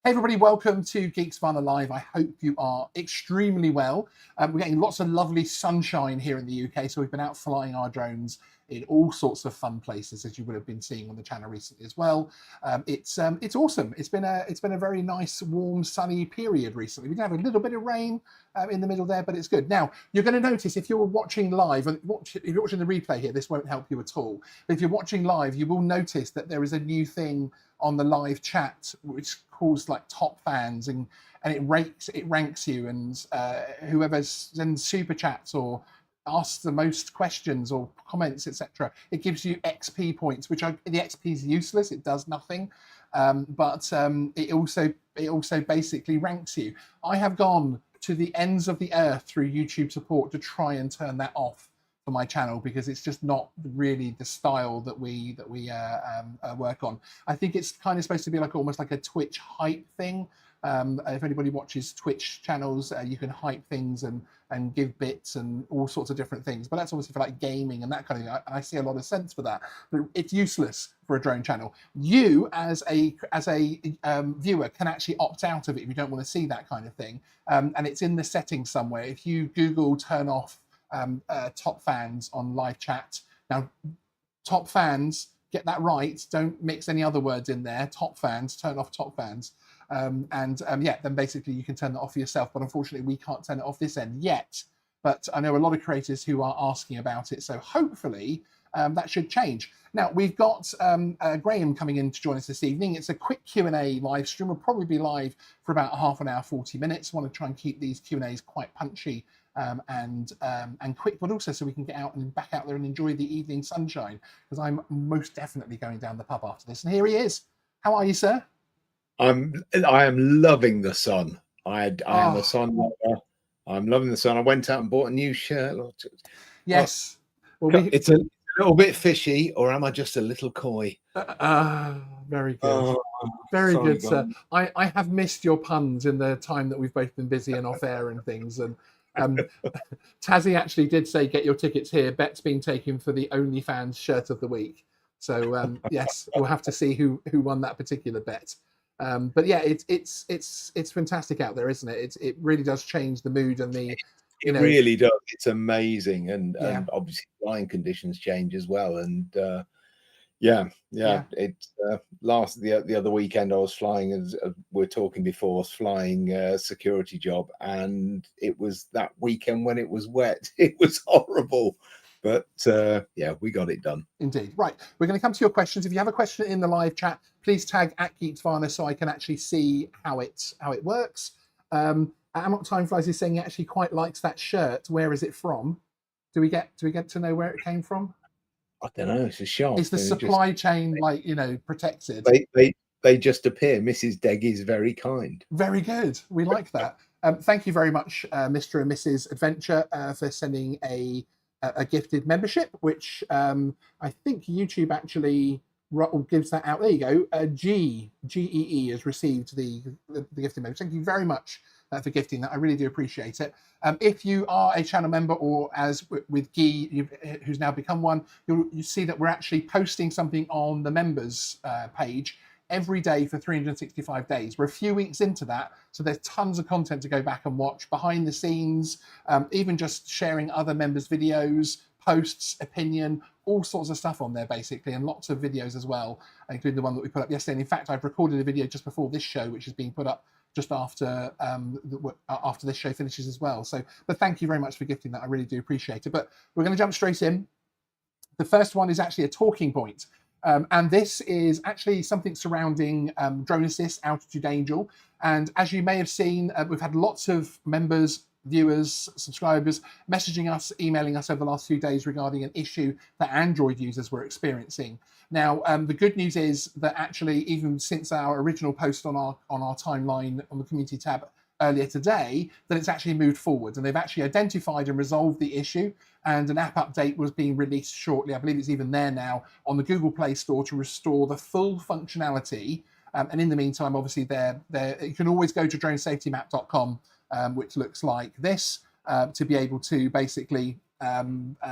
Hey everybody, welcome to Geeksvana Live. I hope you are extremely well. We're getting lots of lovely sunshine here in the UK, so we've been out flying our drones in all sorts of fun places, as you would have been seeing on the channel recently as well. It's awesome. It's been a very nice, warm, sunny period recently. We did have a little bit of rain in the middle there, but it's good. Now you're going to notice if you're watching live, and if you're watching the replay here, this won't help you at all. But if you're watching live, you will notice that there is a new thing on the live chat which calls like top fans, and it ranks you, and whoever sends super chats or asks the most questions or comments, etc., it gives you XP points, the XP is useless, it does nothing, but it also basically ranks you. I have gone to the ends of the earth through YouTube support to try and turn that off for my channel, because it's just not really the style that we work on. I think it's kind of supposed to be like almost like a Twitch hype thing. If anybody watches Twitch channels, you can hype things and give bits and all sorts of different things, but that's obviously for like gaming and that kind of thing. I see a lot of sense for that, but it's useless for a drone channel. You as a viewer can actually opt out of it if you don't want to see that kind of thing, and it's in the settings somewhere. If you Google turn off top fans on live chat. Now, top fans, get that right. Don't mix any other words in there. Top fans, turn off top fans. Yeah, then basically you can turn that off for yourself. But unfortunately, we can't turn it off this end yet. But I know a lot of creators who are asking about it. So hopefully that should change. Now, we've got Graham coming in to join us this evening. It's a quick Q&A live stream. We'll probably be live for about half an hour, 40 minutes. I want to try and keep these Q&As quite punchy and quick, but also so we can get out and back out there and enjoy the evening sunshine, because I'm most definitely going down the pub after this. And here he is. How are you, sir? I am loving the sun. I am a sun lover. I'm loving the sun. I went out and bought a new shirt. Yes. Well, it's a little bit fishy, or am I just a little coy? Very good. Very good, sir. I have missed your puns in the time that we've both been busy and off air and things. And Tazzy actually did say, get your tickets here. Bet's been taken for the OnlyFans shirt of the week. So yes, we'll have to see who won that particular bet. But yeah, it's fantastic out there, isn't it? It really does change the mood and the. It really does. It's amazing, and obviously flying conditions change as well. And yeah. It's the other weekend I was flying, as we're talking before, I was flying a security job, and it was that weekend when it was wet. It was horrible, but yeah, we got it done. Indeed. Right, we're going to come to your questions. If you have a question in the live chat, please tag @Geeksvana so I can actually see how it works. Amok Time Flies is saying he actually quite likes that shirt. Where is it from? Do we get to know where it came from? I don't know. It's a shop. Is the supply chain protected? They just appear. Mrs. Degg is very kind. Very good. We like that. Thank you very much, Mr. and Mrs. Adventure, for sending a gifted membership, which I think YouTube actually gives that out. There you go. GEE has received the gifted membership. Thank you very much for gifting that. I really do appreciate it. If you are a channel member, or as with Guy, who's now become one, you see that we're actually posting something on the members page every day for 365 days. We're a few weeks into that, so there's tons of content to go back and watch, behind the scenes, even just sharing other members' videos, posts, opinion, all sorts of stuff on there basically, and lots of videos as well, including the one that we put up yesterday. And in fact, I've recorded a video just before this show, which is being put up just after this show finishes as well. So, but thank you very much for gifting that. I really do appreciate it. But we're going to jump straight in. The first one is actually a talking point. And this is actually something surrounding Drone Assist, Altitude Angel. And as you may have seen, we've had lots of members, viewers, subscribers messaging us, emailing us over the last few days regarding an issue that Android users were experiencing. Now, the good news is that actually, even since our original post on our timeline on the community tab earlier today, that it's actually moved forward, and they've actually identified and resolved the issue, and an app update was being released shortly. I believe it's even there now on the Google Play Store to restore the full functionality. And in the meantime, obviously, you can always go to dronesafetymap.com, which looks like this, to be able to basically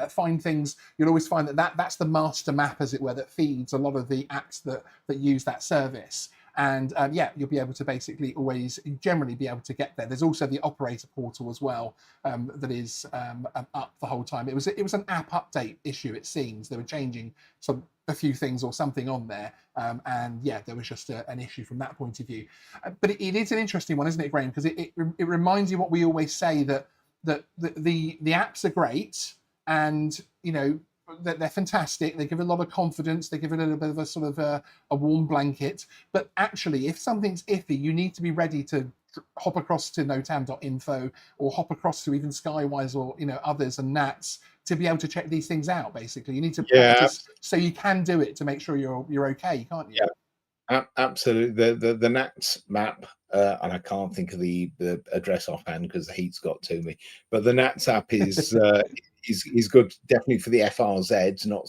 find things. You'll always find that's the master map, as it were, that feeds a lot of the apps that use that service. And yeah, you'll be able to basically always generally be able to get there. There's also the operator portal as well, that is up the whole time. It was an app update issue, it seems. They were changing a few things or something on there, and yeah, there was just an issue from that point of view. But it is an interesting one, isn't it, Graham? Because it reminds you what we always say, that the apps are great, and they're fantastic. They give a lot of confidence. They give a little bit of a sort of a warm blanket. But actually, if something's iffy, you need to be ready to hop across to notam.info or hop across to even Skywise or others and Nats to be able to check these things out. Basically, you need to practice so you can do it to make sure you're okay, can't you? Yeah, absolutely. The Nats map, and I can't think of the address offhand because the heat's got to me. But the Nats app is is good, definitely for the FRZs, not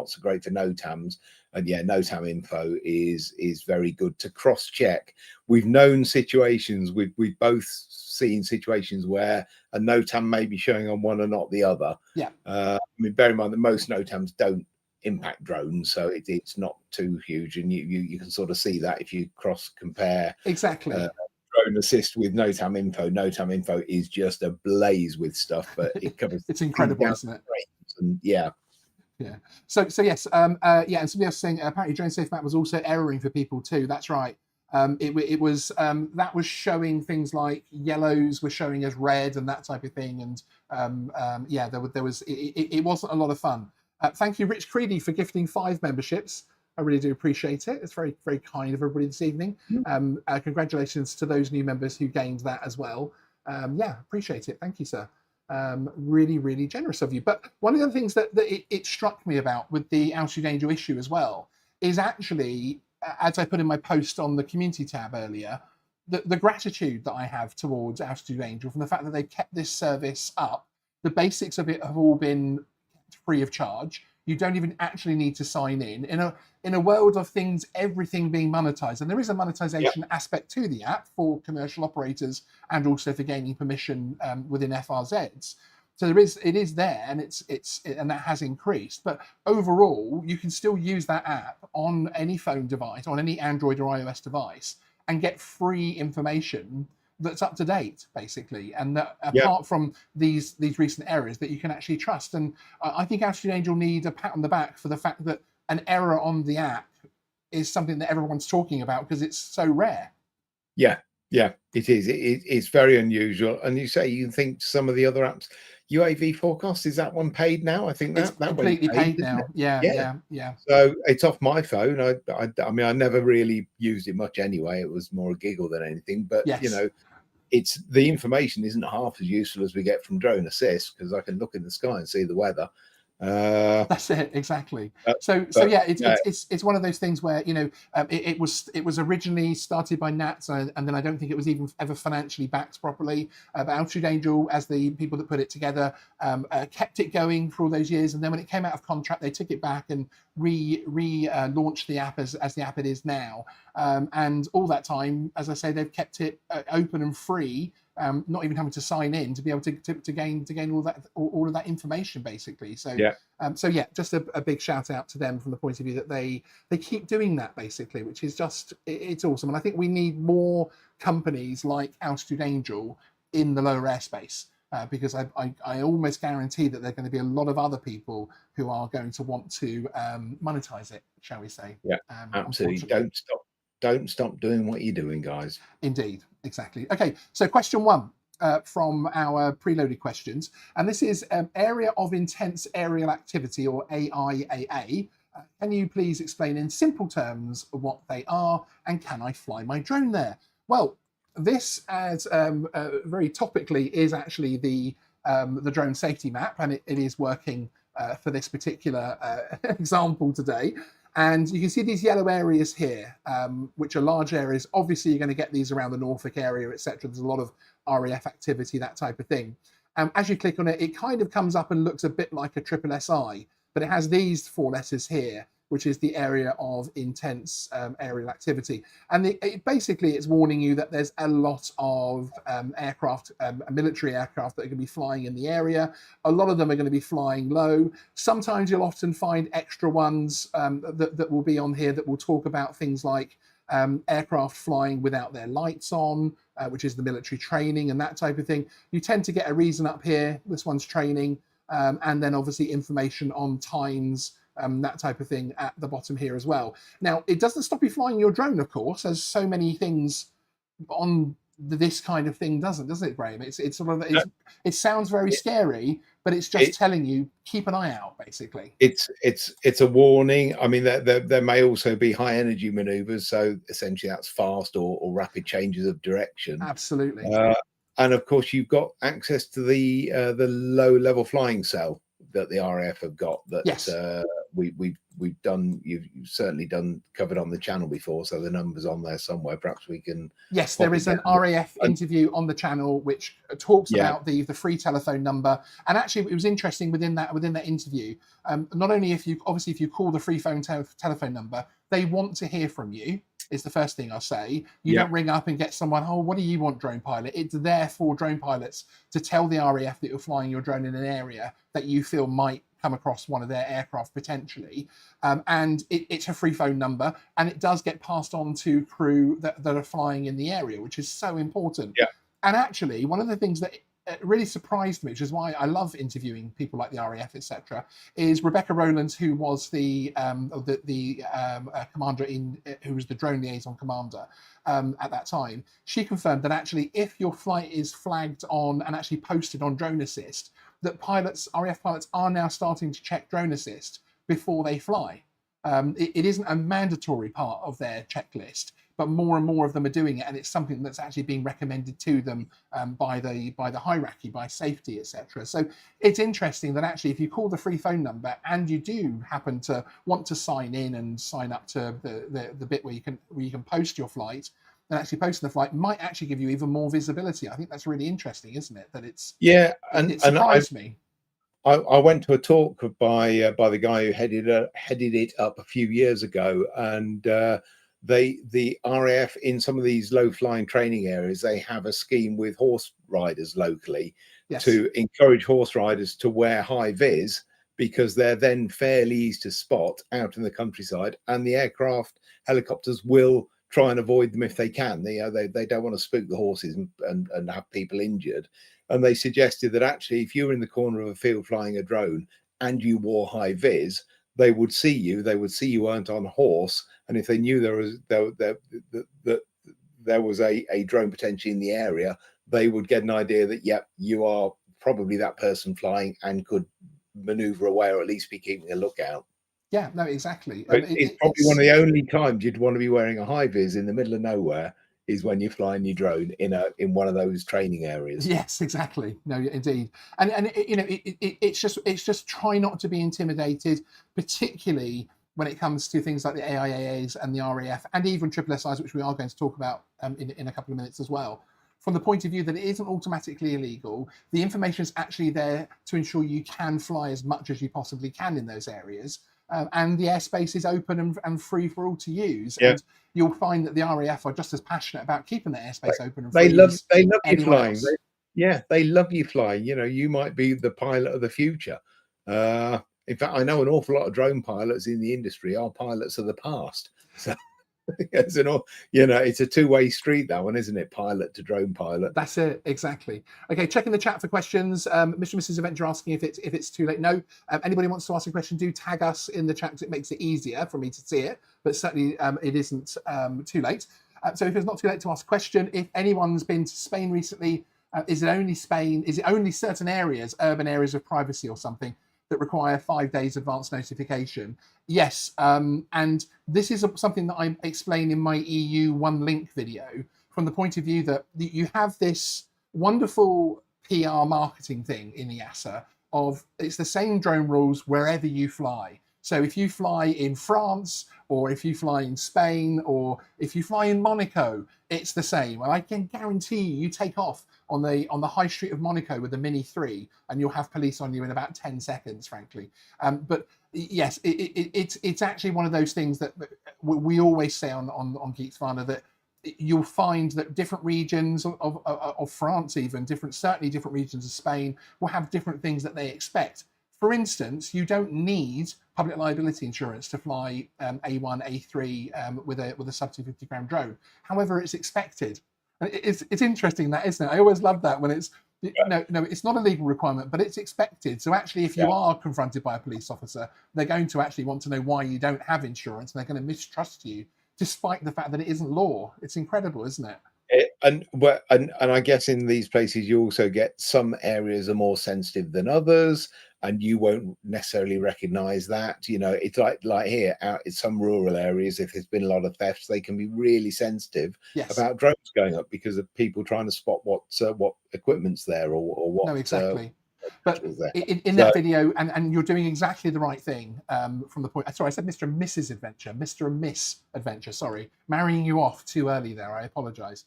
so great for NOTAMs. And yeah, NOTAM info is very good to cross check. We've known situations, we've both seen situations where a NOTAM may be showing on one and not the other. Yeah. I mean, bear in mind that most NOTAMs don't impact drones, so it's not too huge, and you can sort of see that if you cross compare exactly drone assist with NOTAM info. NOTAM info is just ablaze with stuff, but it covers it's incredible, isn't it? And yeah. So yes, and somebody else saying apparently Drone Safe Map was also erroring for people too. That's right. It was that was showing things like yellows were showing as red and that type of thing, and yeah, there was it wasn't a lot of fun. Thank you, Rich Creedy, for gifting 5 memberships. I really do appreciate it. It's very, very kind of everybody this evening. Congratulations to those new members who gained that as well. Yeah, appreciate it. Thank you, sir. Really, really generous of you. But one of the things that it struck me about with the Altitude Angel issue as well is actually, as I put in my post on the community tab earlier, the gratitude that I have towards Altitude Angel from the fact that they've kept this service up. The basics of it have all been free of charge. You don't even actually need to sign in a world of things, everything being monetized, and there is a monetization aspect to the app for commercial operators and also for gaining permission within FRZs. So it is there, and and that has increased. But overall, you can still use that app on any phone device, on any Android or iOS device, and get free information that's up to date, basically, and that apart from these recent errors that you can actually trust. And I think Altitude Angel need a pat on the back for the fact that an error on the app is something that everyone's talking about because it's so rare. Yeah, it is. It's very unusual. And you think some of the other apps, UAV Forecast, is that one paid now? I think it's completely paid now. Yeah. So it's off my phone. I mean, I never really used it much anyway. It was more a giggle than anything. But it's the information isn't half as useful as we get from Drone Assist, because I can look in the sky and see the weather. That's it, exactly. So yeah, it's one of those things where it was originally started by Nats, and then I don't think it was even ever financially backed properly. But Altitude Angel, as the people that put it together, kept it going for all those years, and then when it came out of contract, they took it back and launched the app as the app it is now. And all that time, as I say, they've kept it open and free. Not even having to sign in to be able to gain all of that information, basically. So yeah, just a big shout out to them from the point of view that they keep doing that, basically, which is just it's awesome. And I think we need more companies like Altitude Angel in the lower airspace, because I almost guarantee that there are going to be a lot of other people who are going to want to monetize it, shall we say? Yeah, absolutely. Don't stop doing what you're doing, guys. Indeed, exactly. Okay, so question 1 from our preloaded questions, and this is Area of Intense Aerial Activity, or AIAA. Can you please explain in simple terms what they are, and can I fly my drone there? Well, this, as very topically, is actually the drone safety map, and it is working for this particular example today. And you can see these yellow areas here, which are large areas. Obviously, you're going to get these around the Norfolk area, etc. There's a lot of RAF activity, that type of thing. As you click on it, it kind of comes up and looks a bit like a triple SI, but it has these 4 letters here, which is the area of intense aerial activity. And basically, it's warning you that there's a lot of aircraft, military aircraft that are going to be flying in the area. A lot of them are going to be flying low. Sometimes you'll often find extra ones that will be on here that will talk about things like aircraft flying without their lights on, which is the military training and that type of thing. You tend to get a reason up here. This one's training, and then obviously information on times, that type of thing at the bottom here as well. Now, it doesn't stop you flying your drone, of course, as so many things on this kind of thing doesn't it, Graham? It's sort of, it sounds very scary, but it's just telling you, keep an eye out, basically. It's a warning. I mean, there may also be high energy maneuvers, so essentially that's fast or rapid changes of direction. Absolutely. And of course, you've got access to the low level flying cell that the RAF have got. That yes. We've done. You've certainly covered on the channel before, so the number's on there somewhere. Perhaps we can. Yes, there is an RAF interview on the channel which talks about the free telephone number. And actually, it was interesting within that interview. Not only if you call the free telephone number, they want to hear from you. Is the first thing I'll say. You don't ring up and get someone, oh, what do you want, drone pilot? It's there for drone pilots to tell the RAF that you're flying your drone in an area that you feel might come across one of their aircraft potentially. And it's a free phone number, and it does get passed on to crew that are flying in the area, which is so important. Yeah. And actually, one of the things that really surprised me, which is why I love interviewing people like the RAF, etc., is Rebecca Rowlands, who was the commander who was the drone liaison commander at that time. She confirmed that actually, if your flight is flagged on and actually posted on Drone Assist, that RAF pilots are now starting to check Drone Assist before they fly. It isn't a mandatory part of their checklist, but more and more of them are doing it, and it's something that's actually being recommended to them by the hierarchy, by safety, etc. So it's interesting that actually, if you call the free phone number and you do happen to want to sign in and sign up to the bit where you can post your flight, and actually posting the flight might actually give you even more visibility. I think that's really interesting, isn't it? That it's it surprised me. I went to a talk by the guy who headed it up a few years ago, and the RAF in some of these low flying training areas, they have a scheme with horse riders locally to encourage horse riders to wear high vis, because they're then fairly easy to spot out in the countryside, and the helicopters will try and avoid them if they can. They don't want to spook the horses and have people injured. And they suggested that actually, if you were in the corner of a field flying a drone and you wore high vis, they would see you. They would see you weren't on a horse, and if they knew there was a drone potentially in the area, they would get an idea that you are probably that person flying and could maneuver away, or at least be keeping a lookout. Yeah, no, exactly. It's probably one of the only times you'd want to be wearing a high vis in the middle of nowhere, is when you're flying your drone in one of those training areas. Yes, exactly. No, indeed. And it's just try not to be intimidated, particularly when it comes to things like the AIAAs and the RAF and even SSSIs, which we are going to talk about in a couple of minutes as well. From the point of view that it isn't automatically illegal, the information is actually there to ensure you can fly as much as you possibly can in those areas. And the airspace is open and free for all to use. Yeah. And you'll find that the RAF are just as passionate about keeping the airspace open and free. They love you flying. They love you flying. You know, you might be the pilot of the future. In fact, I know an awful lot of drone pilots in the industry are pilots of the past. So it's it's a two-way street, that one, isn't it? Pilot to drone pilot. That's it, exactly. Okay, checking the chat for questions. Mr. and Mrs. Avenger asking if it's too late. No, anybody wants to ask a question, do tag us in the chat because it makes it easier for me to see it. But certainly, it isn't too late. So if it's not too late to ask a question, if anyone's been to Spain recently, is it only Spain? Is it only certain areas, urban areas of privacy or something, that require 5 days advance notification? Yes, and this is something that I explain in my EU One Link video, from the point of view that you have this wonderful PR marketing thing in EASA of it's the same drone rules wherever you fly. So if you fly in France, or if you fly in Spain, or if you fly in Monaco, it's the same. And I can guarantee you take off on the high street of Monaco with the Mini 3, and you'll have police on you in about 10 seconds, frankly. But yes, it's actually one of those things that we always say on Geeksvana, that you'll find that different regions of France, even certainly different regions of Spain, will have different things that they expect for instance, you don't need public liability insurance to fly A1, A3 with a sub 250 gram drone. However, it's expected. It's interesting, that, isn't it? I always love that when it's no, it's not a legal requirement, but it's expected. So actually, if you are confronted by a police officer, they're going to actually want to know why you don't have insurance, and they're going to mistrust you, despite the fact that it isn't law. It's incredible, isn't it? And I guess in these places you also get some areas are more sensitive than others, and you won't necessarily recognize that. You know, it's like here out in some rural areas, if there's been a lot of thefts, they can be really sensitive about drones going up because of people trying to spot what equipment's there or what. No, exactly. But in that video, and you're doing exactly the right thing from the point. Sorry, I said Mr. and Mrs. Adventure, Mr. and Miss Adventure. Sorry, marrying you off too early there. I apologise.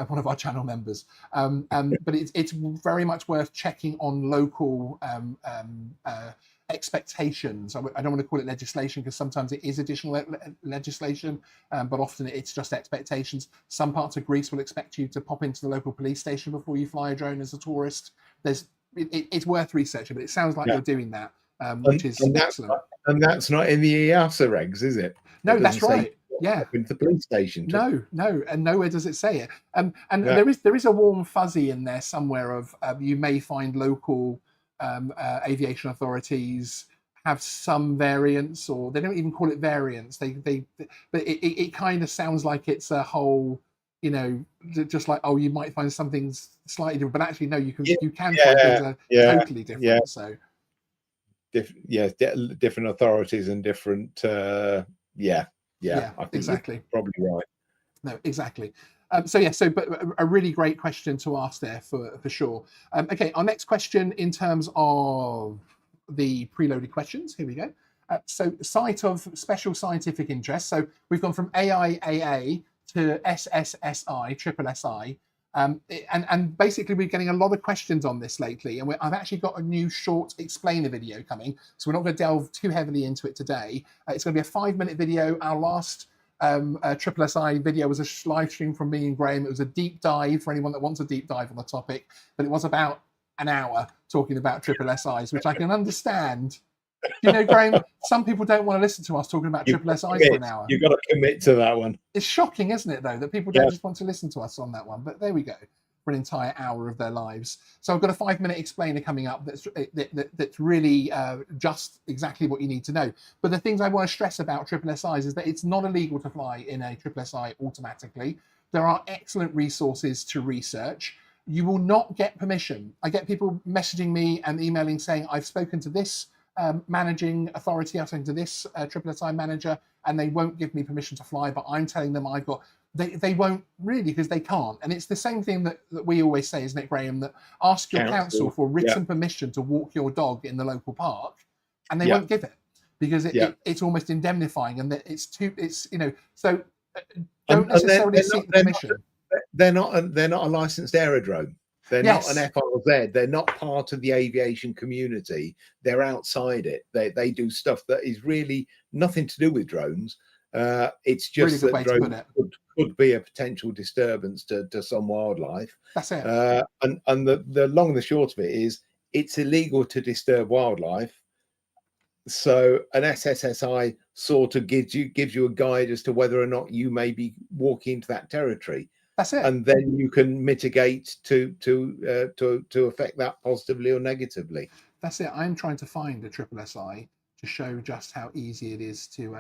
One of our channel members. But it's very much worth checking on local expectations. I don't want to call it legislation because sometimes it is additional legislation, but often it's just expectations. Some parts of Greece will expect you to pop into the local police station before you fly a drone as a tourist. It's worth researching, but it sounds like you're doing that, which is excellent. And that's not in the EASA regs, is it? No, that's right. Yeah, into the police station. No, and nowhere does it say it. And there is a warm fuzzy in there somewhere of you may find local aviation authorities have some variants, or they don't even call it variants. But it kind of sounds like it's a whole, you know, just like, oh, you might find something slightly different, but actually no, you can find things are totally different. Yeah. So different authorities and different Yeah, I think exactly. You're probably right. No, exactly. But a really great question to ask there for sure. Okay, our next question in terms of the preloaded questions. Here we go. So, site of special scientific interest. So we've gone from AIAA to SSSI, triple SI. And basically we're getting a lot of questions on this lately, and I've actually got a new short explainer video coming, so we're not going to delve too heavily into it today. It's going to be a 5-minute video. Our last triple SI video was a live stream from me and Graham. It was a deep dive for anyone that wants a deep dive on the topic, but it was about an hour talking about triple SIs, which I can understand. You know, Graham, some people don't want to listen to us talking about triple SIs for an hour. You've got to commit to that one. It's shocking, isn't it, though, that people don't just want to listen to us on that one. But there we go, for an entire hour of their lives. So I've got a 5-minute explainer coming up that's really just exactly what you need to know. But the things I want to stress about triple SIs is that it's not illegal to fly in a triple SI automatically. There are excellent resources to research. You will not get permission. I get people messaging me and emailing saying, I've spoken to this managing authority, I've spoken to this triple SI manager, and they won't give me permission to fly, but I'm telling them I've got, they won't really, because they can't. And it's the same thing that we always say, isn't it, Graham, that ask your council for written permission to walk your dog in the local park, and they won't give it, because it's almost indemnifying, and that it's you know, so don't necessarily seek the permission. They're not a licensed aerodrome. They're not an FRZ. They're not part of the aviation community. They're outside it. They do stuff that is really nothing to do with drones. It's just really that drones could be a potential disturbance to some wildlife. That's it. And the long and the short of it is, it's illegal to disturb wildlife. So an SSSI sort of gives you a guide as to whether or not you may be walking into that territory. That's it. And then you can mitigate to affect that positively or negatively. That's it. I'm trying to find a triple SI to show just how easy it is to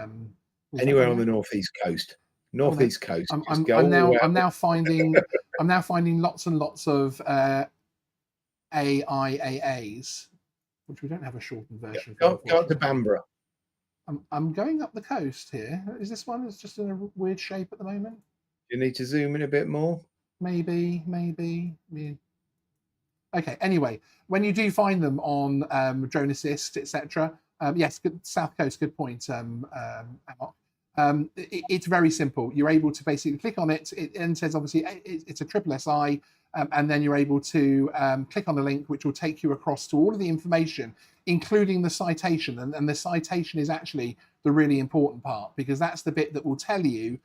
anywhere on the northeast coast. Northeast coast. I'm now finding lots and lots of AIAAs, which we don't have a shortened version. Go to Bamborough. I'm going up the coast here. Is this one? It's just in a weird shape at the moment. You need to zoom in a bit more. Maybe. Yeah. Okay. Anyway, when you do find them on Drone Assist, etc. Yes, good, South Coast. Good point, Amok. It's very simple. You're able to basically click on it. It and says obviously it's a triple SI, and then you're able to click on the link, which will take you across to all of the information, including the citation. And the citation is actually the really important part, because that's the bit that will tell you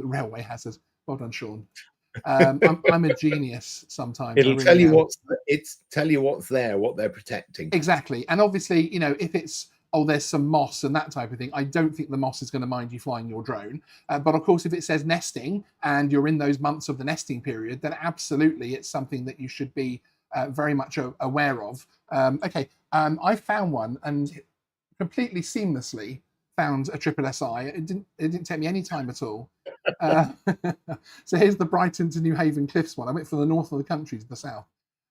railway hazards. Well done, Sean. I'm a genius sometimes. I It'll really tell you am. tell you what's there, what they're protecting. Exactly. And obviously, if it's, oh, there's some moss and that type of thing, I don't think the moss is going to mind you flying your drone. But of course, if it says nesting and you're in those months of the nesting period, then absolutely it's something that you should be very much aware of. I found one and completely seamlessly found a triple SI. It didn't take me any time at all. Uh, so here's the Brighton to New Haven Cliffs one. I went from the north of the country to the south.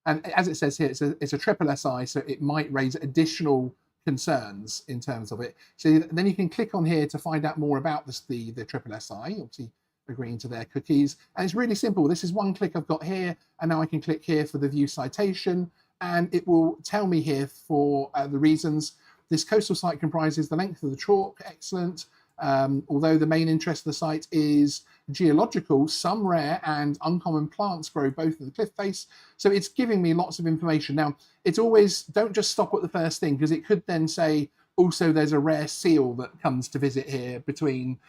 And as it says here, it's a triple SI, so it might raise additional concerns in terms of it. So then you can click on here to find out more about the triple SI, obviously agreeing to their cookies. And it's really simple. This is one click I've got here, and now I can click here for the view citation, and it will tell me here for the reasons. This coastal site comprises the length of the chalk, excellent. Although the main interest of the site is geological, some rare and uncommon plants grow both at the cliff face. So it's giving me lots of information. Now, it's always, don't just stop at the first thing, because it could then say, also there's a rare seal that comes to visit here between,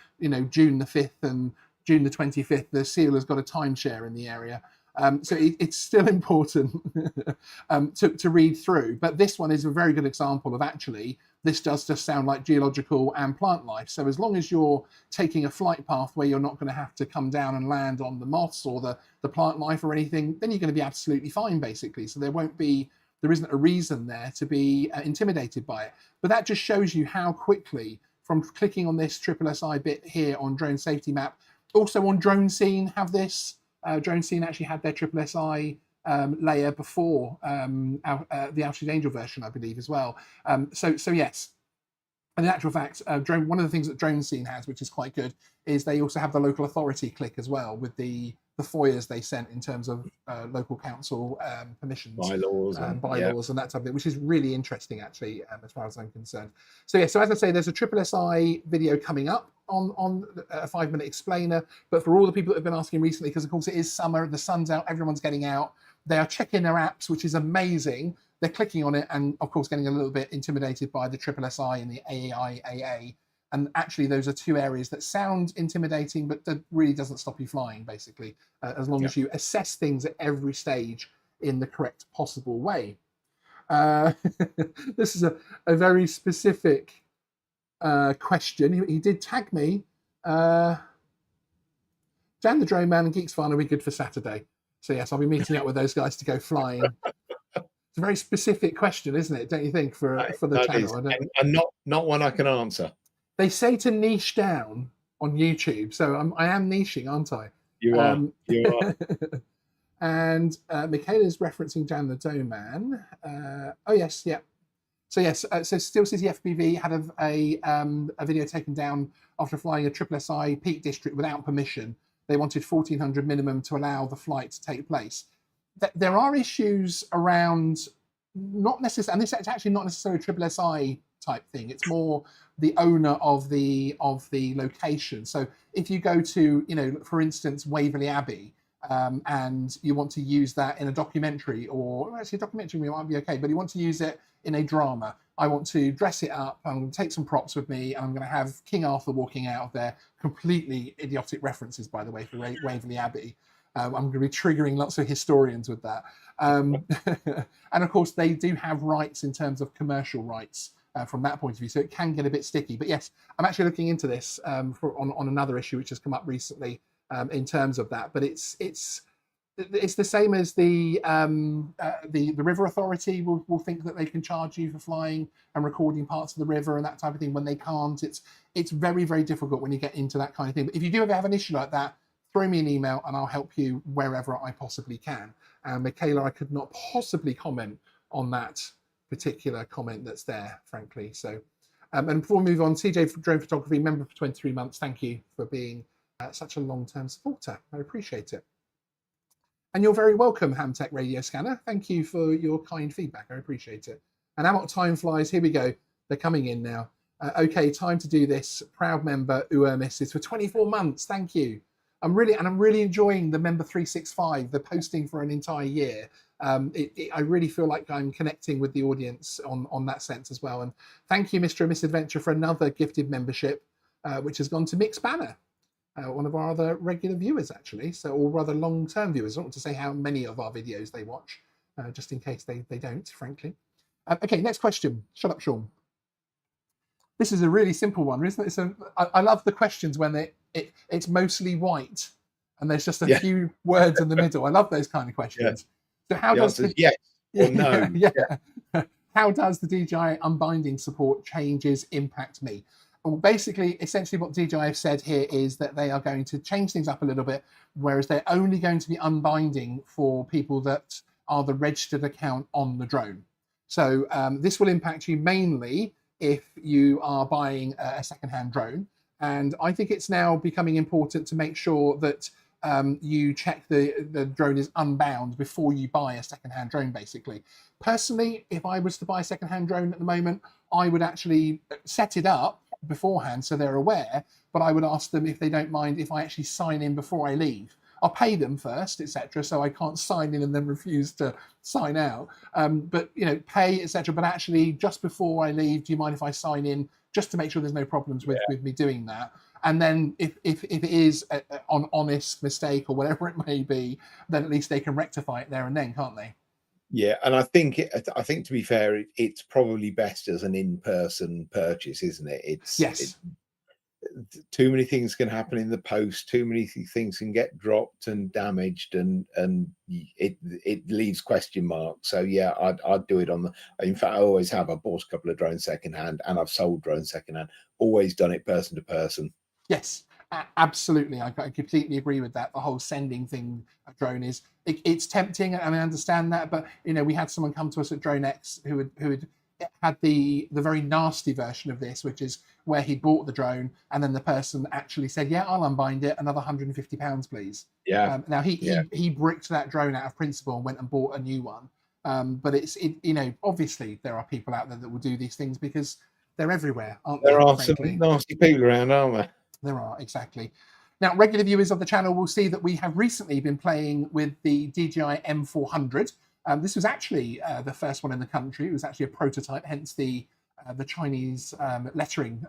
June the 5th and June the 25th. The seal has got a timeshare in the area. So it's still important to read through. But this one is a very good example of actually, this does just sound like geological and plant life. So as long as you're taking a flight path where you're not going to have to come down and land on the moss or the plant life or anything, then you're going to be absolutely fine, basically. So there isn't a reason there to be intimidated by it. But that just shows you how quickly, from clicking on this triple SI bit here on Drone Safety Map, also on Drone Scene have this. Drone Scene actually had their triple SI layer before the Altitude Angel version, I believe, as well. So yes, and in actual fact, one of the things that Drone Scene has, which is quite good, is they also have the local authority click as well with the FOIAs they sent in terms of local council permissions, bylaws and that type of thing, which is really interesting actually, as far as I'm concerned. So yeah, so as I say, there's a triple SI video coming up on a 5-minute explainer. But for all the people that have been asking recently, because of course it is summer, the sun's out, everyone's getting out, they are checking their apps, which is amazing. They're clicking on it and of course getting a little bit intimidated by the triple SI and the AAIAA. And actually those are two areas that sound intimidating, but that really doesn't stop you flying, basically, as long as you assess things at every stage in the correct possible way. This is a very specific question. He did tag me. Dan the Drone Man and Geeksvana are we good for Saturday? So yes, I'll be meeting up with those guys to go flying. It's a very specific question, isn't it? Don't you think, for the channel? And not one I can answer. They say to niche down on YouTube, so I am niching, aren't I? You are. You are. And Michaela's referencing Dan the Drone Man. Oh yes, yeah. So yes, so Steel City FPV had a video taken down after flying a triple SI Peak District without permission. They wanted 1400 minimum to allow the flight to take place. There are issues around, not necessarily, and this is actually not necessarily a triple SI type thing. It's more the owner of the location. So if you go to, for instance, Waverley Abbey, and you want to use that in a documentary, or actually a documentary might be okay, but you want to use it in a drama. I want to dress it up, I'm going to take some props with me, and I'm going to have King Arthur walking out of there. Completely idiotic references, by the way, for Waverley Abbey. I'm going to be triggering lots of historians with that. And of course, they do have rights in terms of commercial rights from that point of view, so it can get a bit sticky. But yes, I'm actually looking into this on another issue which has come up recently in terms of that. But it's the same as the river authority will think that they can charge you for flying and recording parts of the river and that type of thing when they can't. It's very, very difficult when you get into that kind of thing. But if you do ever have an issue like that, throw me an email and I'll help you wherever I possibly can. Michaela, I could not possibly comment on that particular comment that's there, frankly. So, and before we move on, CJ Drone Photography, member for 23 months. Thank you for being such a long-term supporter. I appreciate it. And you're very welcome, Hamtech Radio Scanner. Thank you for your kind feedback. I appreciate it. And how much time flies? Here we go. They're coming in now. Okay, time to do this. Proud member Uermis is for 24 months. Thank you. I'm really enjoying the member 365, the posting for an entire year. I really feel like I'm connecting with the audience on that sense as well. And thank you, Mr. and Miss Adventure, for another gifted membership, which has gone to Mix Banner. one of our other regular viewers, actually, so, or rather long-term viewers. I don't want to say how many of our videos they watch, just in case they don't, frankly. Okay, next question. Shut up, Sean. This is a really simple one, isn't it? I love the questions when it's mostly white and there's just a few words in the middle. I love those kind of questions. So how does the yes or no? How does the DJI unbinding support changes impact me? Well, basically, essentially what DJI have said here is that they are going to change things up a little bit, whereas they're only going to be unbinding for people that are the registered account on the drone. So this will impact you mainly if you are buying a secondhand drone. And I think it's now becoming important to make sure that you check the drone is unbound before you buy a secondhand drone, basically. Personally, if I was to buy a secondhand drone at the moment, I would actually set it up beforehand so they're aware, but I would ask them if they don't mind if I actually sign in before I leave. I'll pay them first, etc., so I can't sign in and then refuse to sign out. But pay, etc. But actually, just before I leave, do you mind if I sign in, just to make sure there's no problems with me doing that? And then if it is an honest mistake or whatever it may be, then at least they can rectify it there and then, can't they? Yeah, and I think to be fair, it's probably best as an in-person purchase, isn't it? Too many things can happen in the post. Too many things can get dropped and damaged, and it leaves question marks. So yeah, I'd do it on the. In fact, I always have. I bought a couple of drones secondhand, and I've sold drones secondhand. Always done it person to person. Yes, absolutely. I completely agree with that. The whole sending thing, a drone it's tempting, and I understand that. But we had someone come to us at DroneX who had the very nasty version of this, which is where he bought the drone and then the person actually said, "Yeah, I'll unbind it, another £150, please." Yeah. Now he bricked that drone out of principle and went and bought a new one. But obviously there are people out there that will do these things because they're everywhere, aren't they? There are some nasty people around, aren't there? There are, exactly. Now, regular viewers of the channel will see that we have recently been playing with the DJI M400. This was actually the first one in the country. It was actually a prototype, hence the Chinese lettering.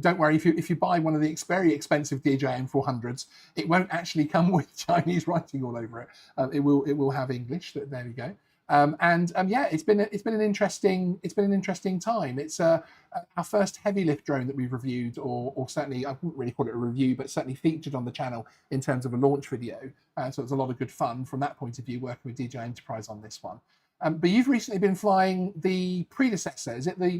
Don't worry, if you buy one of the very expensive DJI M400s, it won't actually come with Chinese writing all over it. It will have English. There we go. Yeah, it's been an interesting time. It's our first heavy lift drone that we've reviewed, or certainly I wouldn't really call it a review, but certainly featured on the channel in terms of a launch video. So it's a lot of good fun from that point of view, working with DJI Enterprise on this one. But you've recently been flying the predecessor.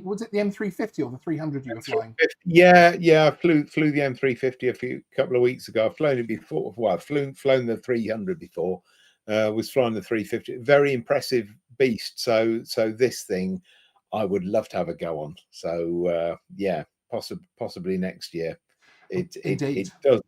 Was it the M350 or the 300 you were flying? Yeah. I flew the M350 a couple of weeks ago. I've flown it before. Well, I've flown the 300 before. Was flying the 350. Very impressive beast. So this thing, I would love to have a go on. So yeah, possibly next year. It does.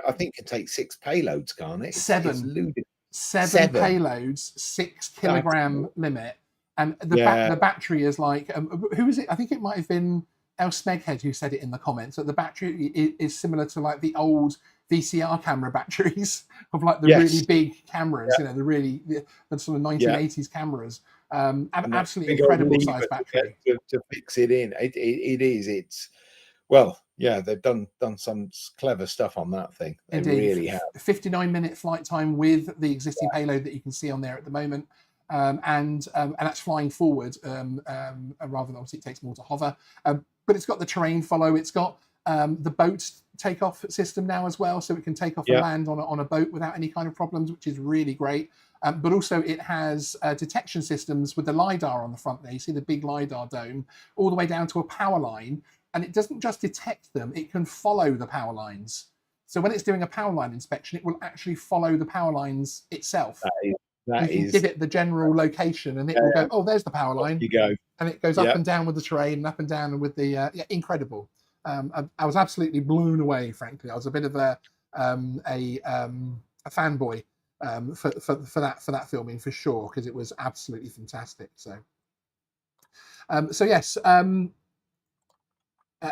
I think it can take 6 payloads, can't it? Seven payloads, 6 kilogram limit, and the battery is like who is it? I think it might have been El Smeghead who said it in the comments that the battery is similar to like the old VCR camera batteries of like the really big cameras, the sort of 1980s cameras. Absolutely incredible size battery to fix it in. It is. It's well, yeah, they've done some clever stuff on that thing. They really have. 59-minute flight time with the existing payload that you can see on there at the moment. And that's flying forward rather than obviously it takes more to hover. But it's got the terrain follow. It's got the boat takeoff system now as well, so it can take off and land on a boat without any kind of problems, which is really great. But also it has detection systems with the LiDAR on the front there. You see the big LiDAR dome all the way down to a power line. And it doesn't just detect them, it can follow the power lines. So when it's doing a power line inspection, it will actually follow the power lines itself. That you can give it the general location and it will go, oh, there's the power line. You go. And it goes up and down with the terrain and up and down with the, incredible. I was absolutely blown away, frankly. I was a bit of a fanboy for that filming for sure, because it was absolutely fantastic. So yes,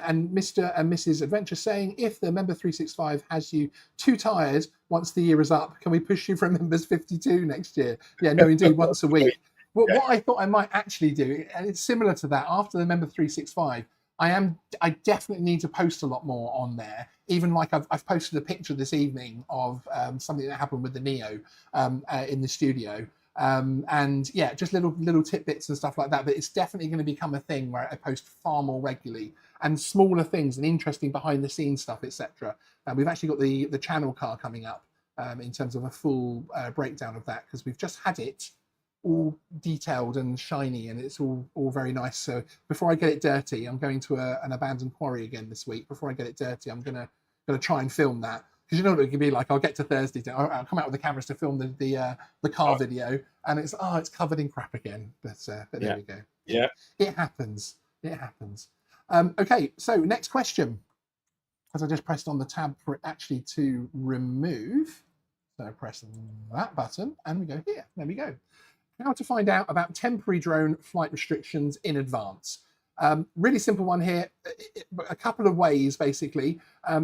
and Mr. and Mrs. Adventure saying, if the Member 365 has you too tired once the year is up, can we push you for a Members 52 next year? Yeah, no, indeed, once a week. What I thought I might actually do, and it's similar to that, after the Member 365, I definitely need to post a lot more on there. Even like I've posted a picture this evening of something that happened with the Neo in the studio. And yeah, just little tidbits and stuff like that. But it's definitely going to become a thing where I post far more regularly, and smaller things and interesting behind the scenes stuff, etc. We've actually got the channel car coming up in terms of a full breakdown of that, because we've just had it all detailed and shiny, and it's all very nice. So before I get it dirty, I'm going to an abandoned quarry again this week. Before I get it dirty, I'm gonna try and film that, because you know what it can be like. I'll get to Thursday, I'll come out with the cameras to film the car video, and it's covered in crap again. But there we go. Yeah, it happens. It happens. Okay, so next question, because I just pressed on the tab for it actually to remove. So I press that button, and we go here. There we go. How to find out about temporary drone flight restrictions in advance. Really simple one here. A couple of ways, basically.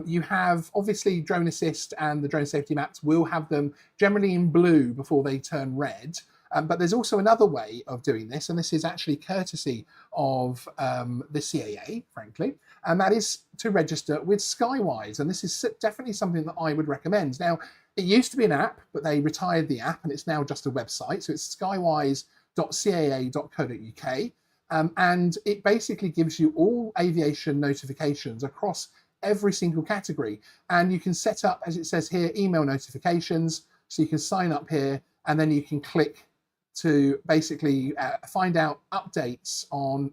You have obviously drone assist, and the drone safety maps will have them generally in blue before they turn red. But there's also another way of doing this, and this is actually courtesy of the CAA, frankly, and that is to register with Skywise. And this is definitely something that I would recommend. Now, it used to be an app, but they retired the app, and it's now just a website. So it's skywise.caa.co.uk. And it basically gives you all aviation notifications across every single category. And you can set up, as it says here, email notifications. So you can sign up here, and then you can click to basically find out updates on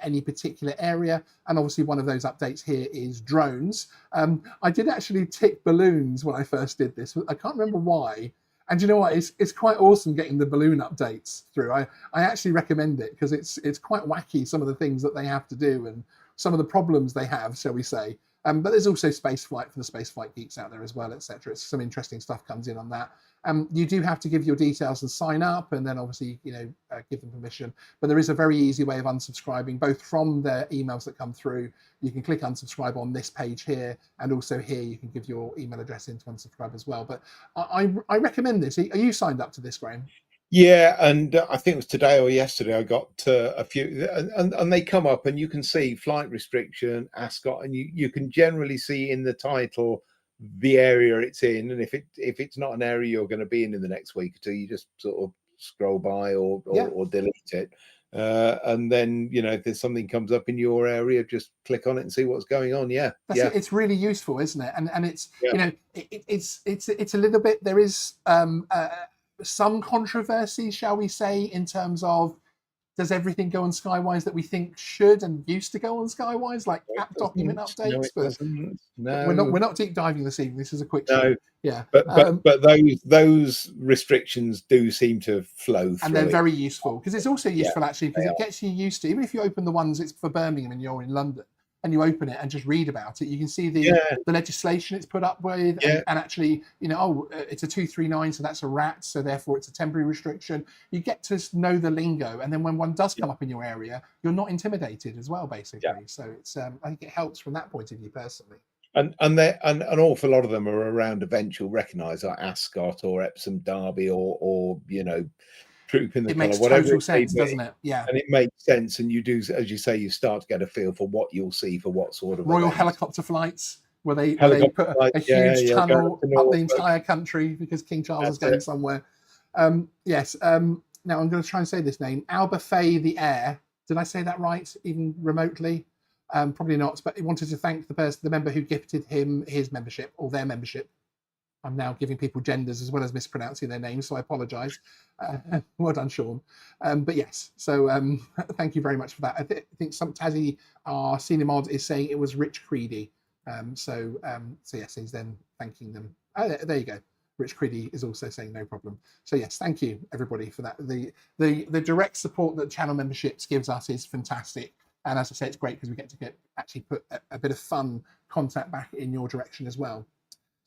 any particular area. And obviously one of those updates here is drones. I did actually tick balloons when I first did this. I can't remember why. And you know what? It's quite awesome getting the balloon updates through. I actually recommend it, because it's quite wacky, some of the things that they have to do and some of the problems they have, shall we say. But there's also spaceflight for the spaceflight geeks out there as well, etc. It's some interesting stuff comes in on that. You do have to give your details and sign up, and then obviously give them permission. But there is a very easy way of unsubscribing, both from the emails that come through. You can click unsubscribe on this page here, and also here you can give your email address in to unsubscribe as well. But I recommend this. Are you signed up to this, Graham? Yeah, and I think it was today or yesterday I got a few, and they come up, and you can see flight restriction, ASCOT, and you can generally see in the title the area it's in, and if it's not an area you're going to be in the next week or two, you just sort of scroll by or delete it. And then if there's something comes up in your area, just click on it and see what's going on. It's really useful, isn't it? And it's it's a little bit, there is some controversy, shall we say, in terms of, does everything go on Skywise that we think should and used to go on Skywise, like app document updates? No, it doesn't. No, we're not deep diving this evening. This is a quick show. No, yeah. But those restrictions do seem to flow through, and they're very useful, because it's also useful actually, because it gets you used to, even if you open the ones it's for Birmingham and you're in London, and you open it and just read about it, you can see the legislation it's put up with, and actually, it's a 239, so that's a RAT, so therefore it's a temporary restriction. You get to know the lingo, and then when one does come up in your area, you're not intimidated as well, basically. So it's I think it helps from that point of view personally. And an awful lot of them are around events you'll recognise, like Ascot or Epsom Derby or Troop in the Colour, whatever. Total sense, doesn't it? Yeah. And it makes sense, and you do, as you say, you start to get a feel for what you'll see for what sort of Royal events. Helicopter flights, where they put a huge tunnel up the entire country because King Charles is going somewhere. Yes. Now I'm going to try and say this name, Albafay the Air. Did I say that right, even remotely? Probably not, but he wanted to thank the member who gifted him his membership, or their membership. I'm now giving people genders as well as mispronouncing their names, so I apologise. Well done, Sean. But yes, so thank you very much for that. I think some Tazzy, our senior mod, is saying it was Rich Creedy. So yes, he's then thanking them. Oh, there you go. Rich Creedy is also saying no problem. So yes, thank you everybody for that. The direct support that channel memberships gives us is fantastic. And as I say, it's great because we get to actually put a bit of fun content back in your direction as well.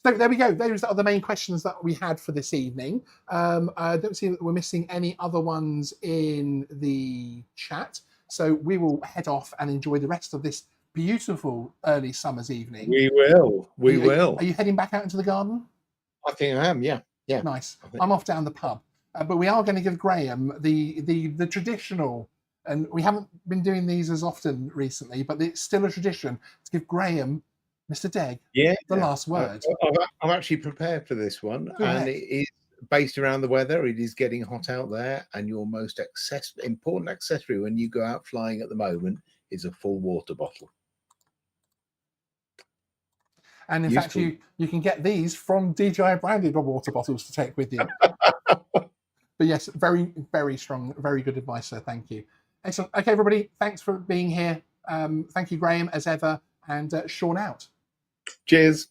So there we go. Those are the main questions that we had for this evening. I don't see that we're missing any other ones in the chat. So we will head off and enjoy the rest of this beautiful early summer's evening. We will. Are you heading back out into the garden? I think I am. Yeah. Nice. I'm off down the pub. But we are going to give Graham the traditional And we haven't been doing these as often recently, but it's still a tradition to give Graham, Mr. Degg, the last word. I'm actually prepared for this one, and it is based around the weather. It is getting hot out there, and your most important accessory when you go out flying at the moment is a full water bottle. And in fact, you can get these from DJI branded water bottles to take with you. But yes, very, very strong, very good advice, sir. Thank you. Excellent. Okay, everybody, thanks for being here. Thank you, Graham, as ever, and Sean out. Cheers.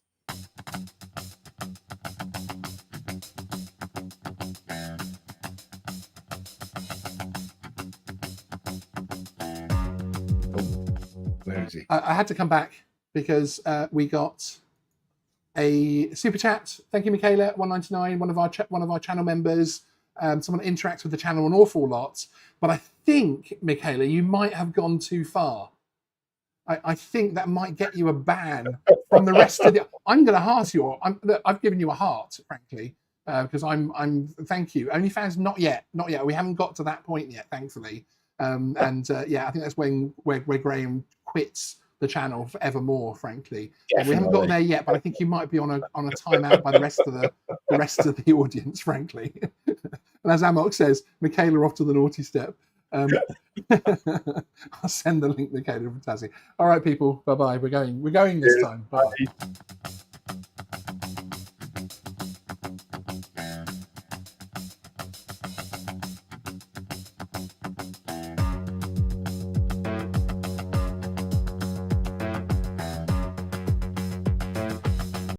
Where is he? I had to come back because we got a super chat. Thank you, Michaela, 199, one of our channel members. Someone interacts with the channel an awful lot, but I think, Michaela, you might have gone too far. I think that might get you a ban from the rest of the. I'm going to heart you. I've given you a heart, frankly, because I'm. Thank you. OnlyFans, not yet. We haven't got to that point yet, thankfully. Yeah, I think that's where Graham quits the channel forevermore, frankly. We haven't got there yet, but I think you might be on a timeout by the rest of the audience, frankly. And as Amok says, Michaela off to the naughty step. I'll send the link, Michaela, from Tassie. All right, people. Bye bye. We're going this time. Bye.